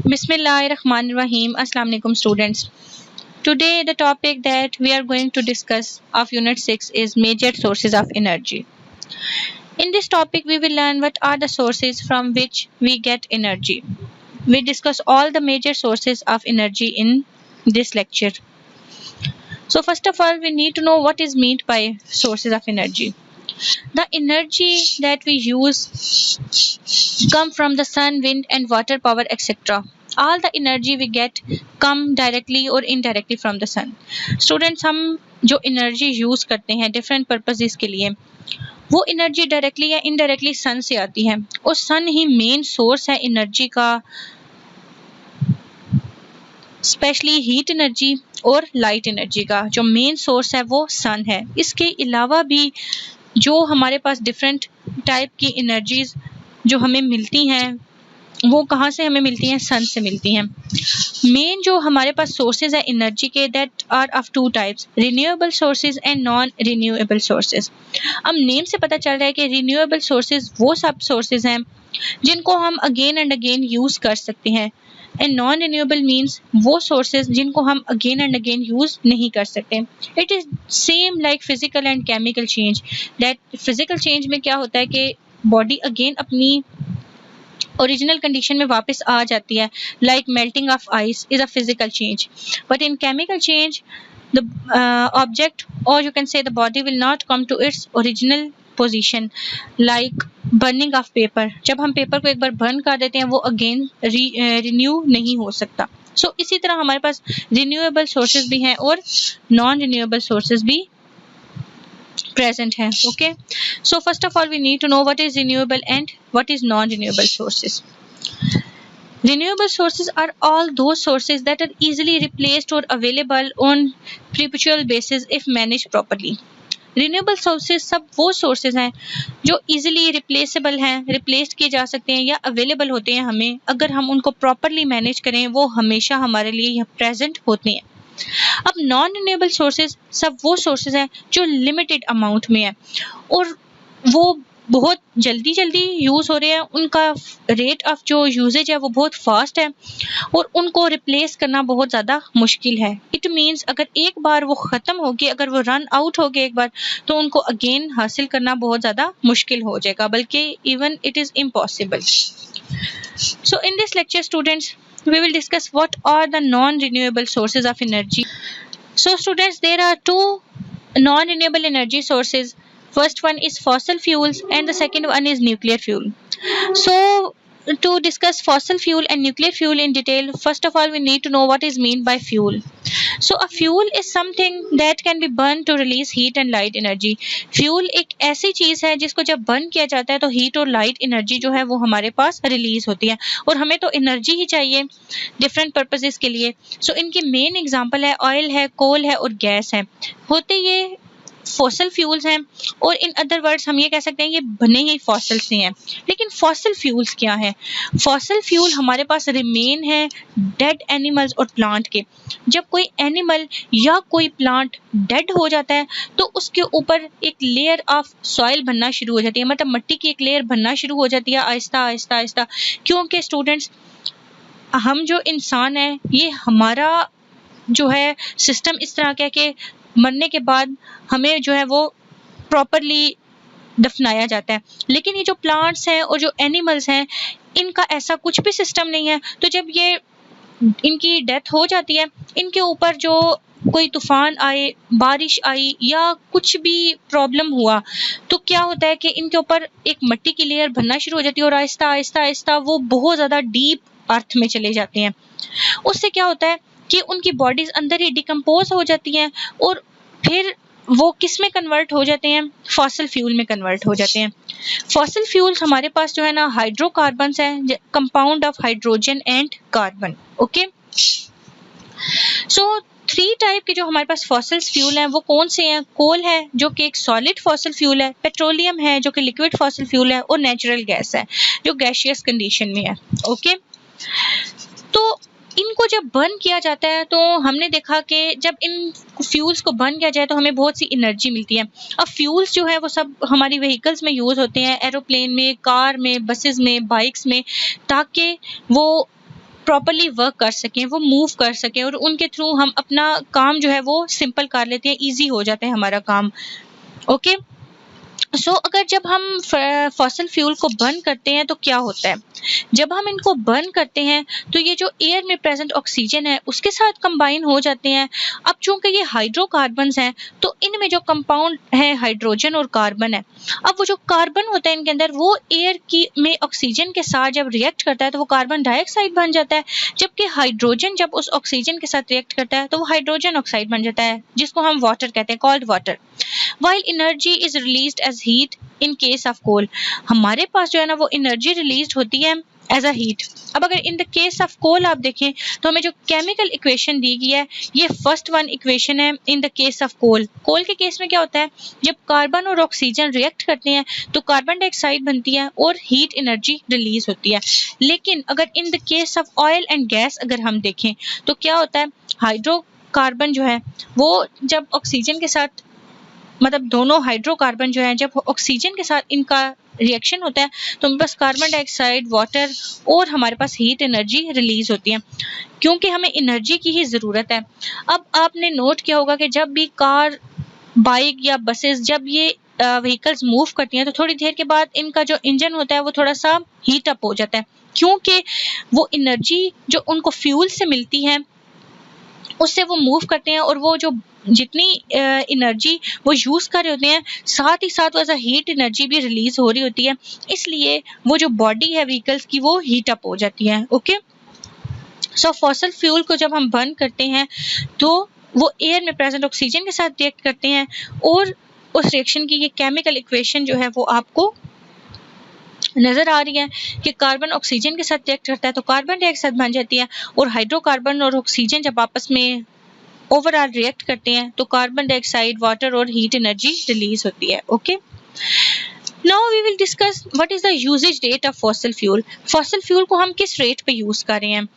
Bismillahirrahmanirrahim. Assalamu alaikum students. Today the topic that we are going to discuss of unit 6 is major sources of energy. In this topic we will learn what are the sources from which we get energy. We discuss all the major sources of energy in this lecture. So first of all we need to know what is meant by sources of energy. The energy that we use come from the sun, wind and water power etc. All the energy we get come directly or indirectly from the sun. Students, हम जो energy use करते हैं different purposes के लिए, वो energy directly या indirectly sun से आती है और sun ही main source है energy का, स्पेशली हीट एनर्जी और लाइट एनर्जी का जो मेन सोर्स है वो सन है। इसके अलावा भी जो हमारे पास डिफरेंट टाइप की एनर्जीज जो हमें मिलती हैं वो कहाँ से हमें मिलती हैं? सन से मिलती हैं। मेन जो हमारे पास सोर्सेज है एनर्जी के that are of two types, renewable sources and non renewable sources. अब नेम से पता चल रहा है कि रिन्यूएबल सोर्सेज वो सब सोर्सेज हैं जिनको हम अगेन एंड अगेन यूज कर सकते हैं एंड नॉन रिन्यूएबल मीन्स वो सोर्सेज जिनको हम अगेन एंड अगेन यूज नहीं कर सकते। It is same like physical and chemical change. That physical change में क्या होता है कि बॉडी अगेन अपनी ओरिजिनल कंडीशन में वापस आ जाती है, like melting of ice is a physical change, but in chemical change the object और you can say the body will not come to its original position, like burning of paper. जब हम paper को एक बार burn कर देते हैं वो again renew नहीं हो सकता। सो इसी तरह हमारे पास रिन्यूएबल सोर्सेज भी हैं और नॉन रिन्यूएबल सोर्सेज भी present हैं। Okay, so first of all we need to know what is renewable and what is non-renewable sources. Renewable sources are all those sources that are easily replaced or available on perpetual basis if managed properly. Renewable sources सब वो sources हैं जो easily replaceable हैं, replace किए जा सकते हैं या अवेलेबल होते हैं हमें अगर हम उनको प्रॉपरली मैनेज करें, वो हमेशा हमारे लिए यहाँ प्रेजेंट होते हैं। अब नॉन रिन्यूएबल सोर्सेज सब वो सोर्सेज हैं जो लिमिटेड अमाउंट में है और वो बहुत जल्दी यूज़ हो रहे हैं, उनका रेट ऑफ जो यूजेज है वो बहुत फास्ट है और उनको रिप्लेस करना बहुत ज़्यादा मुश्किल है। इट मीन्स अगर एक बार वो ख़त्म हो गए, अगर वो रन आउट हो गए एक बार, तो उनको अगेन हासिल करना बहुत ज़्यादा मुश्किल हो जाएगा, बल्कि even it is impossible. So in this lecture students we will discuss what are the non-renewable sources of energy. So students, there are two non-renewable energy sources. First one is fossil fuels and the second one is nuclear fuel. So to discuss fossil fuel and nuclear fuel in detail, first of all we need to know what is meant by fuel. So a fuel is something that can be burned to release heat and light energy. Fuel एक ऐसी चीज है जिसको जब burn किया जाता है तो हीट और लाइट एनर्जी जो है वो हमारे पास रिलीज होती है और हमें तो एनर्जी ही चाहिए डिफरेंट पर्पसेस के लिए। सो इनकी मेन एग्जांपल है ऑयल है, कोल है और गैस है। होते ये फॉसिल फ्यूल्स हैं और इन अदर वर्ड्स हम ये कह सकते हैं ये बने ही फॉसिल से हैं। लेकिन फॉसिल फ्यूल्स क्या है? फॉसिल फ्यूल हमारे पास रिमेन है डेड एनिमल्स और प्लांट के। जब कोई एनिमल या कोई प्लांट डेड हो जाता है तो उसके ऊपर एक लेयर ऑफ सॉइल बनना शुरू हो जाती है, मतलब मिट्टी की एक लेयर बनना शुरू हो जाती है आहिस्ता आहिस्ता आहिस्ता। क्योंकि स्टूडेंट्स हम जो इंसान है ये हमारा जो है सिस्टम इस तरह का कि मरने के बाद हमें जो है वो प्रॉपरली दफनाया जाता है, लेकिन ये जो प्लांट्स हैं और जो एनिमल्स हैं इनका ऐसा कुछ भी सिस्टम नहीं है। तो जब ये इनकी डेथ हो जाती है, इनके ऊपर जो कोई तूफान आए, बारिश आई या कुछ भी प्रॉब्लम हुआ तो क्या होता है कि इनके ऊपर एक मिट्टी की लेयर बनना शुरू हो जाती है और आहिस्ता आहिस्ता आहिस्ता वो बहुत ज़्यादा डीप अर्थ में चले जाते हैं। उससे क्या होता है कि उनकी बॉडीज अंदर ही डिकम्पोज हो जाती हैं और फिर वो किस में कन्वर्ट हो जाते हैं? फॉसिल फ्यूल में कन्वर्ट हो जाते हैं। फॉसिल फ्यूल्स हमारे पास जो है ना हाइड्रोकार्बन्स हैं, compound of hydrogen and carbon. Okay, so 3 type के जो हमारे पास फॉसिल फ्यूल हैं वो कौन से हैं? कोल है जो कि एक सॉलिड फॉसिल फ्यूल है, पेट्रोलियम है जो कि लिक्विड फॉसिल फ्यूल है और नेचुरल गैस है जो गैसियस कंडीशन में है। ओके, तो इनको जब बर्न किया जाता है तो हमने देखा कि जब इन फ्यूल्स को बर्न किया जाए तो हमें बहुत सी एनर्जी मिलती है। अब फ्यूल्स जो है वो सब हमारी व्हीकल्स में यूज़ होते हैं, एरोप्लेन में, कार में, बसेस में, बाइक्स में, ताकि वो प्रॉपरली वर्क कर सकें, वो मूव कर सकें और उनके थ्रू हम अपना काम जो है वो सिंपल कर लेते हैं, ईजी हो जाता है हमारा काम। ओके, सो अगर जब हम फॉसल फ्यूल को बर्न करते हैं तो क्या होता है? जब हम इनको बर्न करते हैं तो ये जो एयर में प्रेजेंट ऑक्सीजन है उसके साथ कंबाइन हो जाते हैं। अब चूंकि ये हाइड्रोकार्बन्स हैं तो इनमें जो कंपाउंड है हाइड्रोजन और कार्बन है। अब वो जो कार्बन होता है इनके अंदर, वो एयर की में ऑक्सीजन के साथ जब रिएक्ट करता है तो वो कार्बन डाइऑक्साइड बन जाता है, जबकि हाइड्रोजन जब उस ऑक्सीजन के साथ रिएक्ट करता है तो वो हाइड्रोजन ऑक्साइड बन जाता है, जिसको हम वाटर कहते हैं, called water. While energy is released as heat in case of coal, हमारे पास जो है ना वो एनर्जी रिलीज होती है एज अ हीट। अब अगर in the case of coal आप देखें तो हमें जो केमिकल इक्वेशन दी गई है ये फर्स्ट वन इक्वेशन है in the case of coal. Coal के केस में क्या होता है, जब कार्बन और ऑक्सीजन रिएक्ट करते हैं तो कार्बन डाइऑक्साइड बनती है और हीट एनर्जी रिलीज होती है। लेकिन अगर in the case of oil and gas अगर हम देखें तो क्या होता है, हाइड्रोकार्बन जो है वो जब ऑक्सीजन के साथ, मतलब दोनों हाइड्रोकार्बन जो है जब ऑक्सीजन के साथ इनका रिएक्शन होता है तो हमारे पास कार्बन डाइऑक्साइड, वाटर और हमारे पास हीट एनर्जी रिलीज होती है, क्योंकि हमें एनर्जी की ही ज़रूरत है। अब आपने नोट किया होगा कि जब भी कार, बाइक या बसेस जब ये व्हीकल्स मूव करती हैं तो थोड़ी देर के बाद इनका जो इंजन होता है वो थोड़ा सा हीट अप हो जाता है, क्योंकि वो एनर्जी जो उनको फ्यूल से मिलती है उससे वो मूव करते हैं और वो जो जितनी एनर्जी वो यूज़ कर रहे होते हैं साथ ही साथ वैसा हीट एनर्जी भी रिलीज हो रही होती है, इसलिए वो जो बॉडी है व्हीकल्स की वो हीट अप हो जाती है। ओके, सो फॉसल फ्यूल को जब हम बर्न करते हैं तो वो एयर में प्रेजेंट ऑक्सीजन के साथ रिएक्ट करते हैं और उस रिएक्शन की ये केमिकल इक्वेशन जो है वो आपको नजर आ रही है कि कार्बन ऑक्सीजन के साथ रिएक्ट करता है तो कार्बन डाइऑक्साइड बन जाती है, और हाइड्रोकार्बन और ऑक्सीजन जब आपस में ओवरऑल रिएक्ट करते हैं तो कार्बन डाइऑक्साइड, वाटर और हीट एनर्जी रिलीज होती है। Okay, now we will discuss what is the usages rate of fossil fuel. Fossil fuel को हम किस रेट पे यूज कर रहे हैं?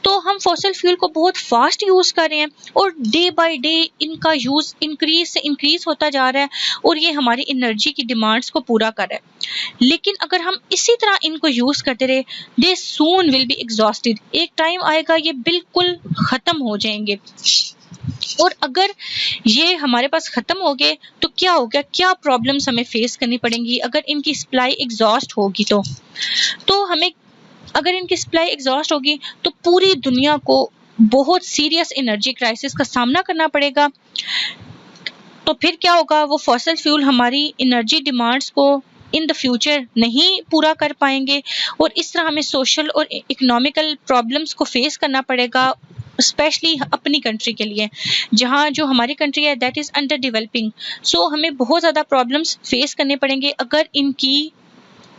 तो हम फॉसल फ्यूल को बहुत फास्ट यूज कर रहे हैं और डे बाय डे इनका यूज इंक्रीज से इंक्रीज होता जा रहा है और ये हमारी एनर्जी की डिमांड्स को पूरा कर रहा है। लेकिन अगर हम इसी तरह इनको यूज करते रहे, दे सून विल बी एग्जॉस्टेड, एक टाइम आएगा ये बिल्कुल खत्म हो जाएंगे। और अगर ये हमारे पास खत्म हो गए तो क्या हो गया, क्या प्रॉब्लम्स हमें फेस करनी पड़ेंगी अगर इनकी सप्लाई एग्जॉस्ट होगी तो हमें, अगर इनकी सप्लाई एग्जॉस्ट होगी तो पूरी दुनिया को बहुत सीरियस एनर्जी क्राइसिस का सामना करना पड़ेगा। तो फिर क्या होगा, वो फॉसल फ्यूल हमारी एनर्जी डिमांड्स को इन द फ्यूचर नहीं पूरा कर पाएंगे और इस तरह हमें सोशल और इकोनॉमिकल प्रॉब्लम्स को फेस करना पड़ेगा, स्पेशली अपनी कंट्री के लिए, जहाँ जो हमारी कंट्री है दैट इज़ अंडर डेवलपिंग। सो हमें बहुत ज़्यादा प्रॉब्लम्स फेस करने पड़ेंगे अगर इनकी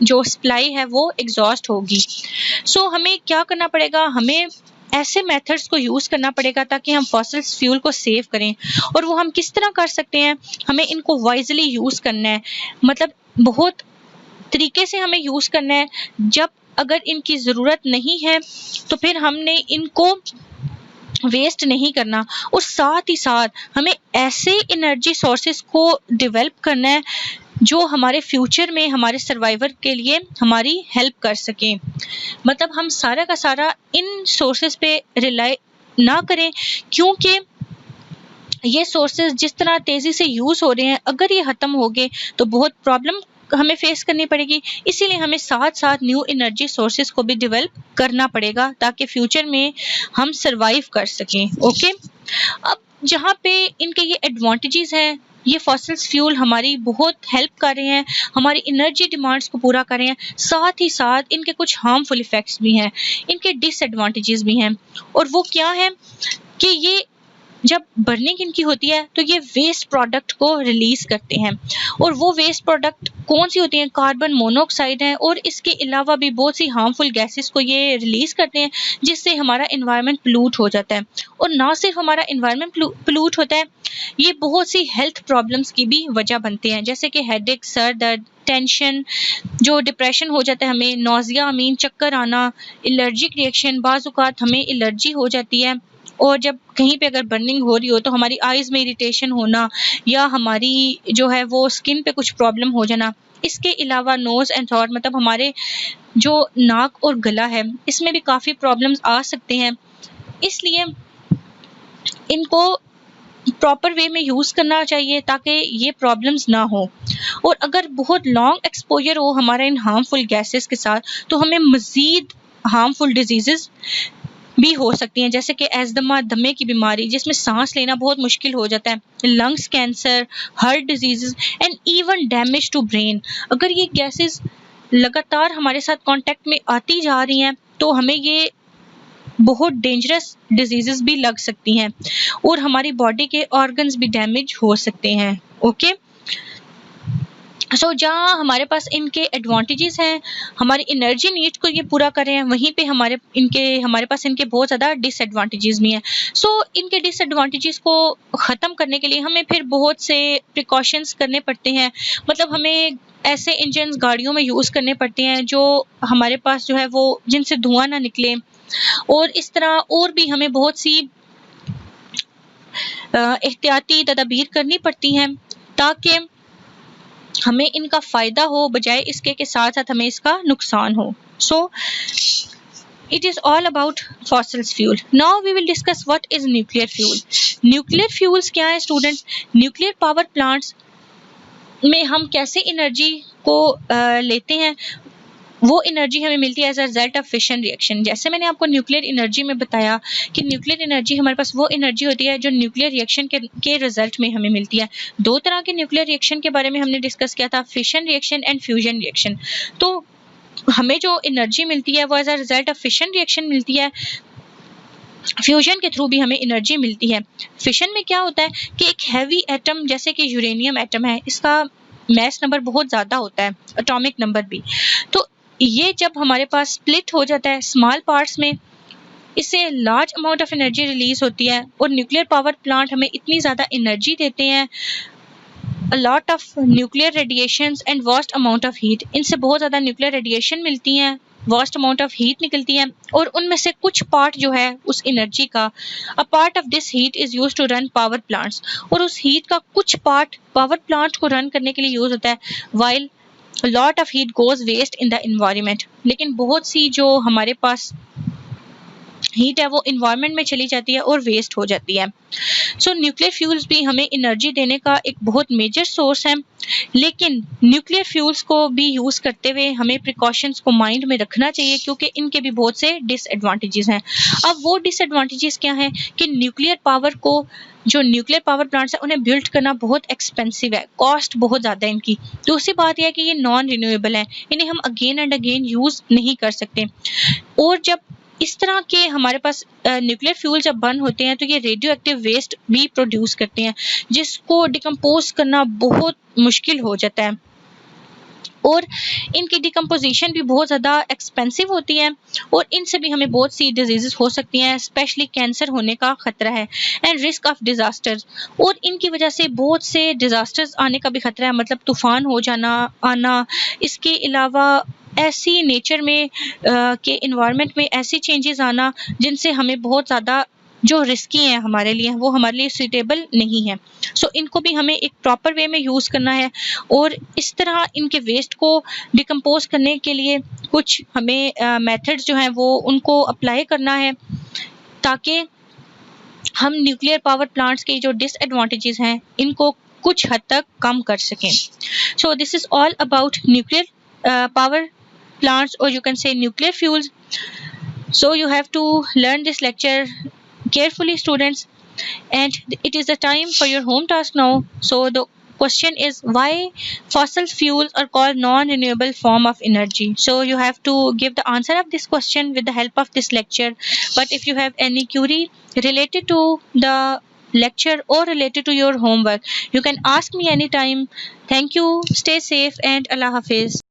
जो सप्लाई है वो एग्जॉस्ट होगी। सो हमें क्या करना पड़ेगा, हमें ऐसे मेथड्स को यूज़ करना पड़ेगा ताकि हम फॉसल फ्यूल को सेव करें। और वो हम किस तरह कर सकते हैं, हमें इनको वाइजली यूज़ करना है, मतलब बहुत तरीके से हमें यूज़ करना है। जब अगर इनकी ज़रूरत नहीं है तो फिर हमने इनको वेस्ट नहीं करना, और साथ ही साथ हमें ऐसे एनर्जी सोर्सेस को डेवलप करना है जो हमारे फ्यूचर में हमारे सर्वाइवर के लिए हमारी हेल्प कर सकें। मतलब हम सारा का सारा इन सोर्सेस पे रिलाई ना करें, क्योंकि ये सोर्सेज जिस तरह तेज़ी से यूज़ हो रहे हैं अगर ये ख़त्म हो गए तो बहुत प्रॉब्लम हमें फेस करनी पड़ेगी। इसीलिए हमें साथ साथ न्यू एनर्जी सोर्सेज को भी डेवलप करना पड़ेगा ताकि फ्यूचर में हम सरवाइव कर सकें। ओके, अब जहाँ पे इनके ये एडवांटेजेस हैं, ये फॉसल फ्यूल हमारी बहुत हेल्प कर रहे हैं, हमारी एनर्जी डिमांड्स को पूरा कर रहे हैं, साथ ही साथ इनके कुछ हार्मफुल इफ़ेक्ट्स भी हैं, इनके डिसएडवांटेजेस भी हैं। और वो क्या है कि ये जब बर्निंग इनकी होती है तो ये वेस्ट प्रोडक्ट को रिलीज करते हैं, और वो वेस्ट प्रोडक्ट कौन सी होती हैं, कार्बन मोनोऑक्साइड है, और इसके अलावा भी बहुत सी हार्मफुल गैसेस को ये रिलीज करते हैं जिससे हमारा एनवायरनमेंट पोल्यूट हो जाता है। और ना सिर्फ हमारा एनवायरनमेंट पोल्यूट होता है, ये बहुत सी हेल्थ प्रॉब्लम्स की भी वजह बनते हैं, जैसे कि हेडेक, सर दर्द, टेंशन, जो डिप्रेशन हो जाता है, हमें नौजिया, मीन चक्कर आना, एलर्जिक रिएक्शन, बाज़ औक़ात हमें एलर्जी हो जाती है। और जब कहीं पे अगर बर्निंग हो रही हो तो हमारी आइज़ में इरिटेशन होना या हमारी जो है वो स्किन पे कुछ प्रॉब्लम हो जाना, इसके अलावा नोज एंड थ्रोट मतलब हमारे जो नाक और गला है इसमें भी काफ़ी प्रॉब्लम्स आ सकते हैं, इसलिए इनको प्रॉपर वे में यूज़ करना चाहिए ताकि ये प्रॉब्लम्स ना हो। और अगर बहुत लॉन्ग एक्सपोजर हो हमारे इन हार्मफुल गैसेस के साथ तो हमें मज़ीद हार्मफुल डिजीज़ भी हो सकती हैं, जैसे कि एस्थमा दमे की बीमारी जिसमें सांस लेना बहुत मुश्किल हो जाता है, lungs cancer, heart disease and even damage to brain. अगर ये गैसेस लगातार हमारे साथ कांटेक्ट में आती जा रही हैं तो हमें ये बहुत डेंजरस डिजीज़ भी लग सकती हैं और हमारी बॉडी के ऑर्गन्स भी डैमेज हो सकते हैं। ओके, जहाँ हमारे पास इनके एडवांटेजेस हैं, हमारी एनर्जी नीड्स को ये पूरा कर रहे हैं, वहीं पे हमारे पास इनके बहुत ज़्यादा डिसएडवांटेजेस भी हैं। इनके डिसएडवांटेजेस को ख़त्म करने के लिए हमें फिर बहुत से प्रिकॉशंस करने पड़ते हैं, मतलब हमें ऐसे इंजन्स गाड़ियों में यूज़ करने पड़ते हैं जो हमारे पास जो है वो जिनसे धुआं ना निकले, और इस तरह और भी हमें बहुत सी एहतियाती तदाबीर करनी पड़ती हैं ताकि हमें इनका फ़ायदा हो बजाय इसके के साथ साथ हमें इसका नुकसान हो। It is all about fossil fuel. Now we will discuss what is nuclear fuel. Nuclear fuels क्या है स्टूडेंट्स? न्यूक्लियर पावर प्लांट्स में हम कैसे एनर्जी को लेते हैं, वो एनर्जी हमें मिलती है as a result of fission reaction. जैसे मैंने आपको न्यूक्लियर एनर्जी में बताया कि न्यूक्लियर एनर्जी हमारे पास वो एनर्जी होती है जो न्यूक्लियर रिएक्शन के रिजल्ट में हमें मिलती है। दो तरह के न्यूक्लियर रिएक्शन के बारे में हमने डिस्कस किया था, fission reaction and fusion reaction. तो हमें जो एनर्जी मिलती है वो as a result of fission reaction मिलती है, फ्यूजन के थ्रू भी हमें एनर्जी मिलती है। फिशन में क्या होता है कि एक हैवी एटम जैसे कि यूरेनियम एटम है, इसका मैस नंबर बहुत ज़्यादा होता है, एटॉमिक नंबर भी, तो ये जब हमारे पास स्प्लिट हो जाता है स्मॉल पार्ट्स में, इससे large amount of energy release होती है और न्यूक्लियर पावर प्लांट हमें इतनी ज़्यादा एनर्जी देते हैं, a lot of nuclear radiations and vast amount of heat, इनसे बहुत ज़्यादा न्यूक्लियर रेडिएशन मिलती हैं, वास्ट अमाउंट ऑफ हीट निकलती है, और उनमें से कुछ पार्ट जो है उस एनर्जी का, a part of this heat is use to run power plants, और उस हीट का कुछ पार्ट पावर प्लांट को रन करने के लिए यूज़ होता है, while lot of heat goes waste in the environment. लेकिन बहुत सी जो हमारे पास हीट है वो इन्वायरमेंट में चली जाती है और वेस्ट हो जाती है। न्यूक्लियर फ्यूल्स भी हमें एनर्जी देने का एक बहुत मेजर सोर्स है, लेकिन न्यूक्लियर फ्यूल्स को भी यूज़ करते हुए हमें प्रिकॉशंस को माइंड में रखना चाहिए क्योंकि इनके भी बहुत से डिसएडवांटेजेस हैं। अब वो डिसएडवांटेजेस क्या हैं कि जो न्यूक्लियर पावर प्लांट्स हैं उन्हें बिल्ड करना बहुत एक्सपेंसिव है, कॉस्ट बहुत ज़्यादा है इनकी। दूसरी बात यह है कि ये नॉन रिन्यूएबल हैं, इन्हें हम अगेन एंड अगेन यूज़ नहीं कर सकते, और जब इस तरह के हमारे पास न्यूक्लियर फ्यूल जब बर्न होते हैं तो ये रेडियो एक्टिव वेस्ट भी प्रोड्यूस करते हैं जिसको डिकम्पोज करना बहुत मुश्किल हो जाता है, और इनकी डिकम्पोजिशन भी बहुत ज़्यादा एक्सपेंसिव होती है, और इनसे भी हमें बहुत सी डिजीज़ हो सकती हैं, स्पेशली कैंसर होने का ख़तरा है, एंड रिस्क ऑफ डिज़ास्टर्स, और इनकी वजह से बहुत से डिज़ास्टर्स आने का भी ख़तरा है, मतलब तूफ़ान हो जाना आना। इसके अलावा ऐसी नेचर में के इन्वायरमेंट में ऐसी चेंजेस आना जिनसे हमें बहुत ज़्यादा जो रिस्की हैं हमारे लिए, वो हमारे लिए सूटेबल नहीं है। इनको भी हमें एक प्रॉपर वे में यूज़ करना है, और इस तरह इनके वेस्ट को डिकम्पोज करने के लिए कुछ हमें मेथड्स जो हैं वो उनको अप्लाई करना है ताकि हम न्यूक्लियर पावर प्लांट्स के जो डिसएडवांटेजेस हैं इनको कुछ हद तक कम कर सकें। This is all about nuclear power plants, or you can say nuclear fuels. You have to learn this lecture carefully, students, and it is the time for your home task now. The question is, why fossil fuels are called non-renewable form of energy? You have to give the answer of this question with the help of this lecture. But if you have any query related to the lecture or related to your homework, you can ask me anytime. Thank you, stay safe, and Allah Hafiz.